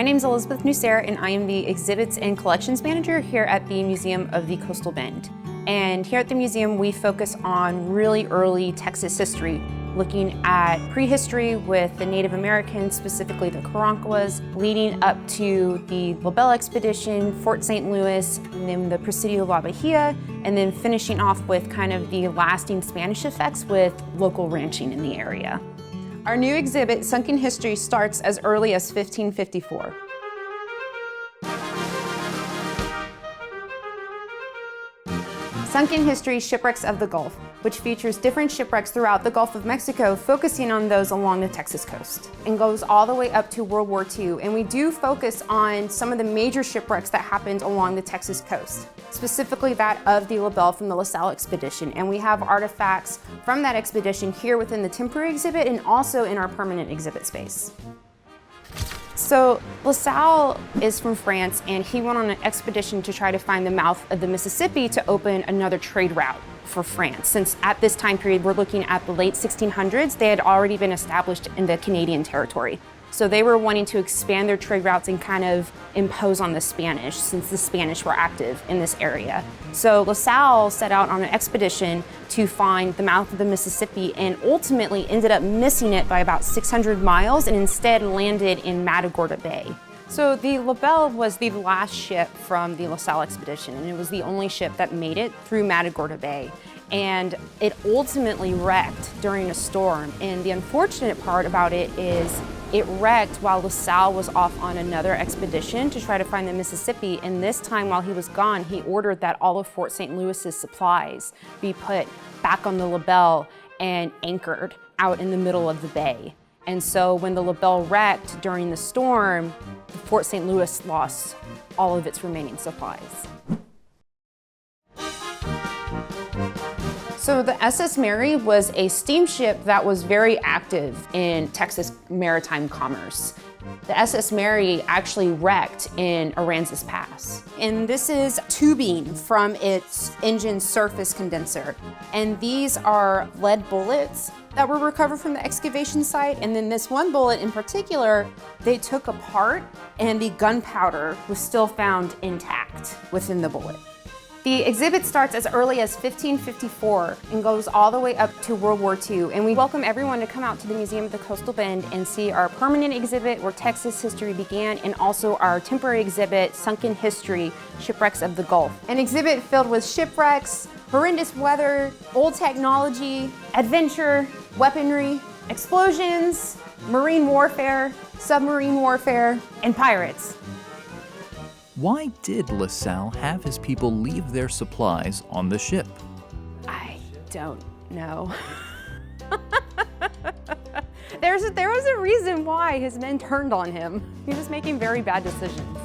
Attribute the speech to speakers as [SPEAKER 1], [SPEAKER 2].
[SPEAKER 1] My name is Elizabeth Nucera, and I am the Exhibits and Collections Manager here at the Museum of the Coastal Bend. And here at the museum, we focus on really early Texas history, looking at prehistory with the Native Americans, specifically the Karankawas, leading up to the Belle expedition, Fort St. Louis, and then the Presidio La Bahia, and then finishing off with kind of the lasting Spanish effects with local ranching in the area. Our new exhibit, Sunken History, starts as early as 1554. Sunken History, Shipwrecks of the Gulf, which features different shipwrecks throughout the Gulf of Mexico, focusing on those along the Texas coast, and goes all the way up to World War II. And we do focus on some of the major shipwrecks that happened along the Texas coast, specifically that of the Belle from the LaSalle expedition. And we have artifacts from that expedition here within the temporary exhibit and also in our permanent exhibit space. So LaSalle is from France, and he went on an expedition to try to find the mouth of the Mississippi to open another trade route for France. Since at this time period, we're looking at the late 1600s, they had already been established in the Canadian territory. So they were wanting to expand their trade routes and kind of impose on the Spanish, since the Spanish were active in this area. So LaSalle set out on an expedition to find the mouth of the Mississippi and ultimately ended up missing it by about 600 miles and instead landed in Matagorda Bay. So the Belle was the last ship from the LaSalle expedition, and it was the only ship that made it through Matagorda Bay. And it ultimately wrecked during a storm. And the unfortunate part about it is it wrecked while LaSalle was off on another expedition to try to find the Mississippi. And this time while he was gone, he ordered that all of Fort St. Louis's supplies be put back on the Belle and anchored out in the middle of the bay. And so when the Belle wrecked during the storm, Fort St. Louis lost all of its remaining supplies. So the SS Mary was a steamship that was very active in Texas maritime commerce. The SS Mary actually wrecked in Aransas Pass. And this is tubing from its engine surface condenser. And these are lead bullets that were recovered from the excavation site. And then this one bullet in particular, they took apart, and the gunpowder was still found intact within the bullet. The exhibit starts as early as 1554 and goes all the way up to World War II. And we welcome everyone to come out to the Museum of the Coastal Bend and see our permanent exhibit where Texas history began, and also our temporary exhibit, Sunken History, Shipwrecks of the Gulf. An exhibit filled with shipwrecks, horrendous weather, old technology, adventure, weaponry, explosions, marine warfare, submarine warfare, and pirates.
[SPEAKER 2] Why did LaSalle have his people leave their supplies on the ship?
[SPEAKER 1] I don't know. There was a reason why his men turned on him. He was making very bad decisions.